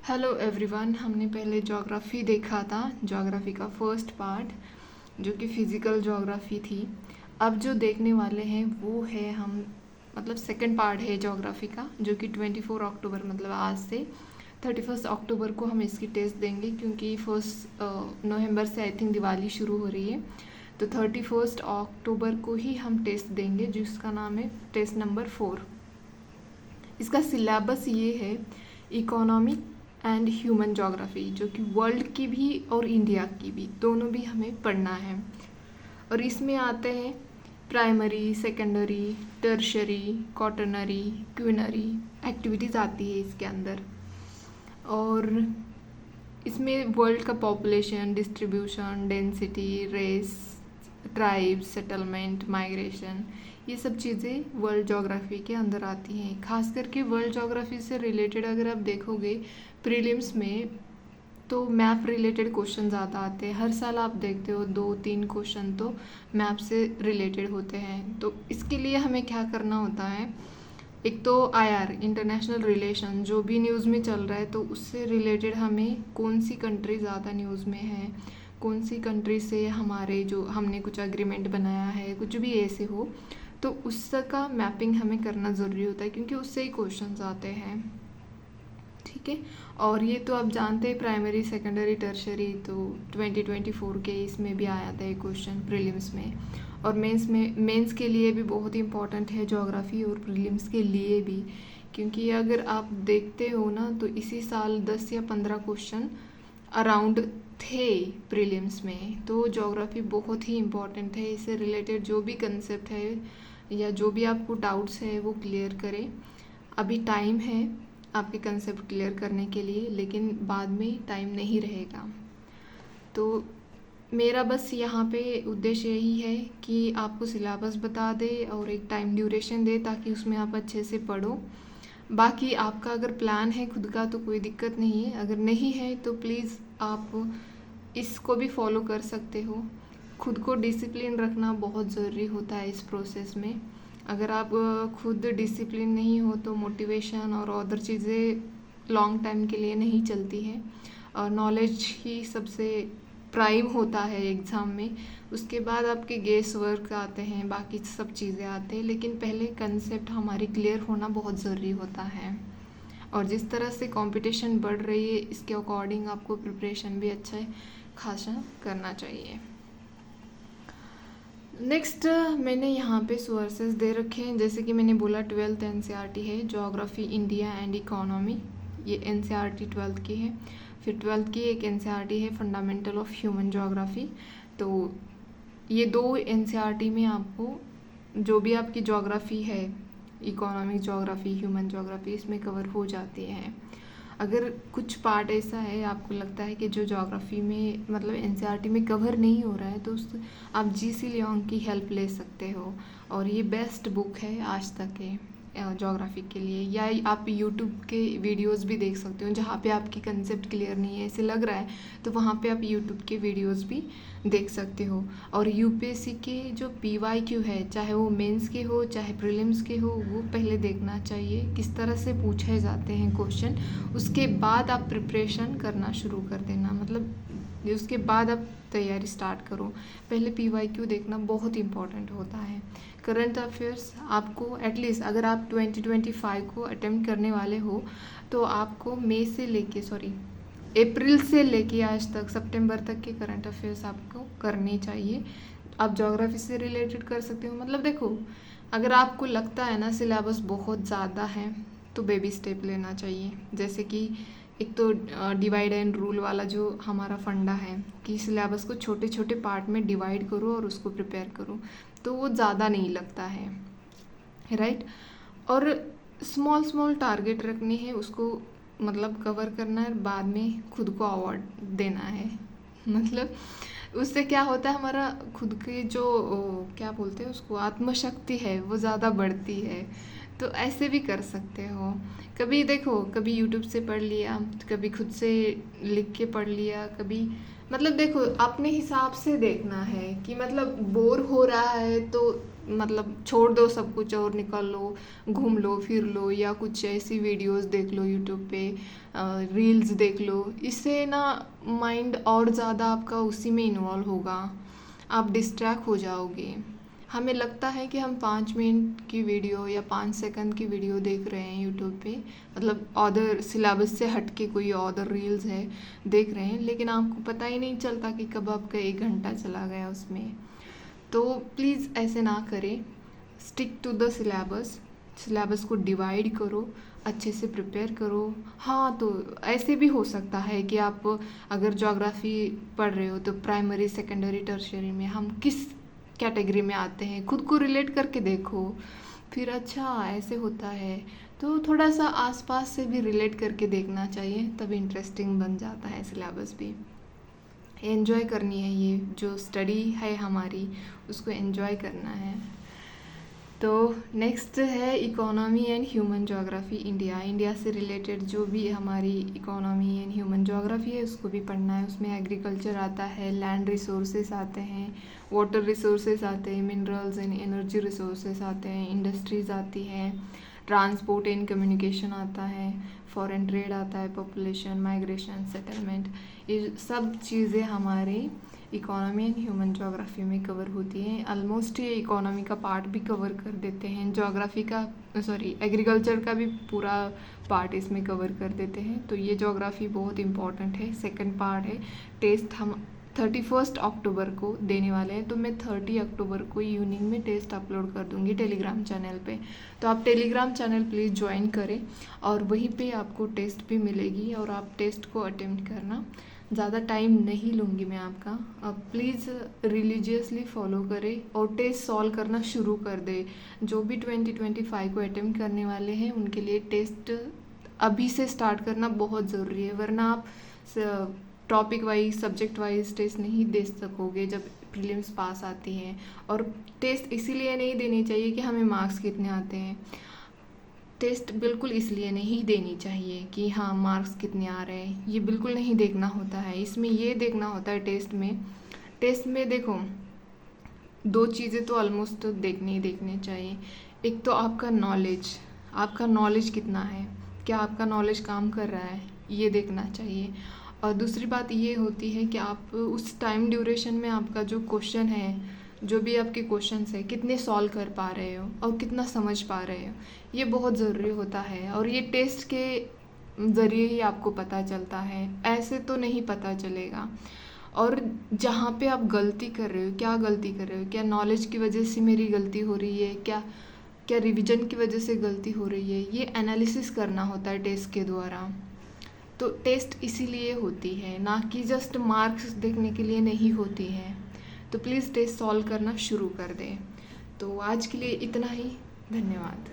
Hello everyone. हमने पहले geography देखा था, ज्योग्राफी का फर्स्ट पार्ट जो कि फिज़िकल ज्योग्राफी थी। अब जो देखने वाले हैं वो है हम मतलब सेकंड पार्ट है ज्योग्राफी का, जो कि 24 अक्टूबर मतलब आज से 31 अक्टूबर को हम इसकी टेस्ट देंगे, क्योंकि 1 नवंबर से आई थिंक दिवाली शुरू हो रही है। तो 31 अक्टूबर को ही हम टेस्ट देंगे, जिसका नाम है टेस्ट नंबर 4। इसका सिलेबस ये है, इकोनॉमिक एंड ह्यूमन ज्योग्राफी, जो कि वर्ल्ड की भी और इंडिया की भी दोनों भी हमें पढ़ना है। और इसमें आते हैं primary, secondary, tertiary, quaternary, quinary activities आती है इसके अंदर। और इसमें वर्ल्ड का population, distribution, density, race, tribes, settlement, migration, ये सब चीज़ें वर्ल्ड ज्योग्राफी के अंदर आती हैं। खास करके वर्ल्ड ज्योग्राफी से रिलेटेड अगर आप देखोगे प्रीलिम्स में, तो मैप रिलेटेड क्वेश्चन ज़्यादा आते हैं। हर साल आप देखते हो 2-3 क्वेश्चन तो मैप से रिलेटेड होते हैं। तो इसके लिए हमें क्या करना होता है, एक तो IR इंटरनेशनल रिलेशन जो भी न्यूज़ में चल रहा है, तो उससे रिलेटेड हमें कौन सी कंट्री ज़्यादा न्यूज़ में है, कौन सी कंट्री से हमारे जो हमने कुछ एग्रीमेंट बनाया है, कुछ भी ऐसे हो, तो उसका मैपिंग हमें करना ज़रूरी होता है, क्योंकि उससे ही क्वेश्चंस आते हैं। ठीक है। और ये तो आप जानते हैं प्राइमरी, सेकेंडरी, टर्शरी, तो 2024 के इसमें भी आया था एक क्वेश्चन प्रीलिम्स में। और मेंस के लिए भी बहुत इंपॉर्टेंट है ज्योग्राफी, और प्रीलिम्स के लिए भी, क्योंकि अगर आप देखते हो ना तो इसी साल 10 या 15 क्वेश्चन अराउंड थे प्रीलिम्स में। तो ज्योग्राफी बहुत ही इम्पॉर्टेंट है। इससे रिलेटेड जो भी कंसेप्ट है या जो भी आपको डाउट्स है वो क्लियर करें। अभी टाइम है आपके कंसेप्ट क्लियर करने के लिए, लेकिन बाद में टाइम नहीं रहेगा। तो मेरा बस यहाँ पे उद्देश्य यही है कि आपको सिलेबस बता दे और एक टाइम ड्यूरेशन दे, ताकि उसमें आप अच्छे से पढ़ो। बाकी आपका अगर प्लान है खुद का तो कोई दिक्कत नहीं है, अगर नहीं है तो प्लीज़ आप इसको भी फॉलो कर सकते हो। खुद को डिसिप्लिन रखना बहुत ज़रूरी होता है इस प्रोसेस में। अगर आप खुद डिसिप्लिन नहीं हो तो मोटिवेशन और अदर चीज़ें लॉन्ग टाइम के लिए नहीं चलती हैं। और नॉलेज ही सबसे प्राइम होता है एग्ज़ाम में। उसके बाद आपके गेस वर्क आते हैं, बाकी सब चीज़ें आते हैं, लेकिन पहले कंसेप्ट हमारी क्लियर होना बहुत ज़रूरी होता है। और जिस तरह से कंपटीशन बढ़ रही है, इसके अकॉर्डिंग आपको प्रिपरेशन भी अच्छा खासा करना चाहिए। नेक्स्ट मैंने यहाँ पे सोर्सेज दे रखे हैं, जैसे कि मैंने बोला 12th NCERT है, ज्योग्राफी, इंडिया एंड इकोनॉमी, ये NCERT 12th की है। फिर 12th की एक NCERT है, फंडामेंटल ऑफ ह्यूमन ज्योग्राफी। तो ये 2 NCERT में आपको जो भी आपकी ज्योग्राफी है, इकोनॉमिक ज्योग्राफी, ह्यूमन ज्योग्राफी, इसमें कवर हो जाती है। अगर कुछ पार्ट ऐसा है आपको लगता है कि जो ज्योग्राफी में मतलब NCERT में कवर नहीं हो रहा है, तो उस आप GC लियोंग की हेल्प ले सकते हो। और ये बेस्ट बुक है आज तक के ज्योग्राफी के लिए। या आप यूट्यूब के वीडियोस भी देख सकते हो, जहाँ पे आपकी कंसेप्ट क्लियर नहीं है ऐसे लग रहा है, तो वहाँ पे आप यूट्यूब के वीडियोस भी देख सकते हो। और UPSC के जो PYQ है, चाहे वो मेंस के हो चाहे प्रीलिम्स के हो, वो पहले देखना चाहिए किस तरह से पूछे जाते हैं क्वेश्चन। उसके बाद आप प्रिपरेशन करना शुरू कर देना, मतलब उसके बाद आप तैयारी स्टार्ट करो। पहले PYQ देखना बहुत इंपॉर्टेंट होता है। करंट अफेयर्स आपको एटलीस्ट, अगर आप 2025 को अटेम्प्ट करने वाले हो, तो आपको अप्रैल से लेके आज तक सितंबर तक के करंट अफेयर्स आपको करने चाहिए। आप ज्योग्राफी से रिलेटेड कर सकते हो। मतलब देखो, अगर आपको लगता है ना सिलेबस बहुत ज़्यादा है, तो बेबी स्टेप लेना चाहिए। जैसे कि एक तो डिवाइड एंड रूल वाला जो हमारा फंडा है, कि सिलेबस को छोटे छोटे पार्ट में डिवाइड करो और उसको प्रिपेयर करो, तो वो ज़्यादा नहीं लगता है, राइट। और स्मॉल स्मॉल टारगेट रखने हैं, उसको मतलब कवर करना है, बाद में खुद को अवार्ड देना है। मतलब उससे क्या होता है, हमारा खुद के जो क्या बोलते हैं उसको, आत्मशक्ति है, वो ज़्यादा बढ़ती है। तो ऐसे भी कर सकते हो। कभी देखो, कभी यूट्यूब से पढ़ लिया, कभी खुद से लिख के पढ़ लिया, कभी मतलब देखो अपने हिसाब से देखना है कि मतलब बोर हो रहा है तो मतलब छोड़ दो सब कुछ और निकल लो, घूम लो, फिर लो, या कुछ ऐसी वीडियोस देख लो यूट्यूब पे, रील्स देख लो। इससे ना माइंड और ज़्यादा आपका उसी में इन्वॉल्व होगा, आप डिस्ट्रैक्ट हो जाओगे। हमें लगता है कि हम 5 मिनट की वीडियो या 5 सेकंड की वीडियो देख रहे हैं यूट्यूब पे, मतलब अदर सिलेबस से हट के कोई अदर रील्स है देख रहे हैं, लेकिन आपको पता ही नहीं चलता कि कब आपका 1 घंटा चला गया उसमें। तो प्लीज़ ऐसे ना करें, stick to the syllabus, syllabus को डिवाइड करो, अच्छे से प्रिपेयर करो। हाँ, तो ऐसे भी हो सकता है कि आप अगर ज्योग्राफी पढ़ रहे हो तो प्राइमरी, सेकेंडरी, टर्शियरी में हम किस कैटेगरी में आते हैं, खुद को रिलेट करके देखो, फिर अच्छा ऐसे होता है। तो थोड़ा सा आसपास से भी रिलेट करके देखना चाहिए, तब इंटरेस्टिंग बन जाता है सिलेबस भी। एंजॉय करनी है, ये जो स्टडी है हमारी उसको एंजॉय करना है। तो नेक्स्ट है economy and human geography India. India से रिलेटेड जो भी हमारी इकोनॉमी एंड ह्यूमन ज्योग्राफी है उसको भी पढ़ना है। उसमें एग्रीकल्चर आता है, लैंड रिसोर्सेस आते हैं, वाटर रिसोर्सेस आते हैं, मिनरल्स एंड एनर्जी रिसोर्सेस आते हैं, इंडस्ट्रीज़ आती हैं, ट्रांसपोर्ट एंड कम्युनिकेशन आता है, फॉरेन ट्रेड आता है, पॉपुलेशन, माइग्रेशन, सेटलमेंट। ये सब चीज़ें हमारे इकोनॉमी एंड ह्यूमन ज्योग्राफी में कवर होती हैं। ऑलमोस्ट ये इकोनॉमी का पार्ट भी कवर कर देते हैं, ज्योग्राफी का एग्रीकल्चर का भी पूरा पार्ट इसमें कवर कर देते हैं। तो ये ज्योग्राफी बहुत इंपॉर्टेंट है, सेकंड पार्ट है। टेस्ट हम 31 अक्टूबर को देने वाले हैं, तो मैं 30 अक्टूबर को इवनिंग में टेस्ट अपलोड कर दूंगी टेलीग्राम चैनल पे। तो आप टेलीग्राम चैनल प्लीज़ ज्वाइन करें और वहीं पे आपको टेस्ट भी मिलेगी और आप टेस्ट को अटेम्प्ट करना। ज़्यादा टाइम नहीं लूँगी मैं आपका, अब प्लीज़ रिलीजियसली फॉलो करें और टेस्ट सॉल्व करना शुरू कर दे। जो भी 2025 को अटेम्प्ट करने वाले हैं उनके लिए टेस्ट अभी से स्टार्ट करना बहुत ज़रूरी है, वरना आप topic wise, subject wise test नहीं दे सकोगे जब प्रीलिम्स पास आती हैं। और टेस्ट इसीलिए नहीं देनी चाहिए कि हमें मार्क्स कितने आते हैं, टेस्ट बिल्कुल इसलिए नहीं देनी चाहिए कि हाँ मार्क्स कितने आ रहे हैं, ये बिल्कुल नहीं देखना होता है। इसमें ये देखना होता है टेस्ट में देखो 2 चीज़ें तो ऑलमोस्ट देखने चाहिए। एक तो आपका नॉलेज कितना है, क्या आपका नॉलेज काम कर रहा है, ये देखना चाहिए। और दूसरी बात ये होती है कि आप उस टाइम ड्यूरेशन में आपका जो क्वेश्चन है, जो भी आपके क्वेश्चंस है, कितने सॉल्व कर पा रहे हो और कितना समझ पा रहे हो, ये बहुत ज़रूरी होता है। और ये टेस्ट के ज़रिए ही आपको पता चलता है, ऐसे तो नहीं पता चलेगा। और जहाँ पे आप गलती कर रहे हो, क्या गलती कर रहे हो, क्या नॉलेज की वजह से मेरी गलती हो रही है, क्या रिवीजन की वजह से गलती हो रही है, ये एनालिसिस करना होता है टेस्ट के द्वारा। तो टेस्ट इसीलिए होती है, ना कि जस्ट मार्क्स देखने के लिए नहीं होती है। तो प्लीज़ टेस्ट सॉल्व करना शुरू कर दें। तो आज के लिए इतना ही, धन्यवाद।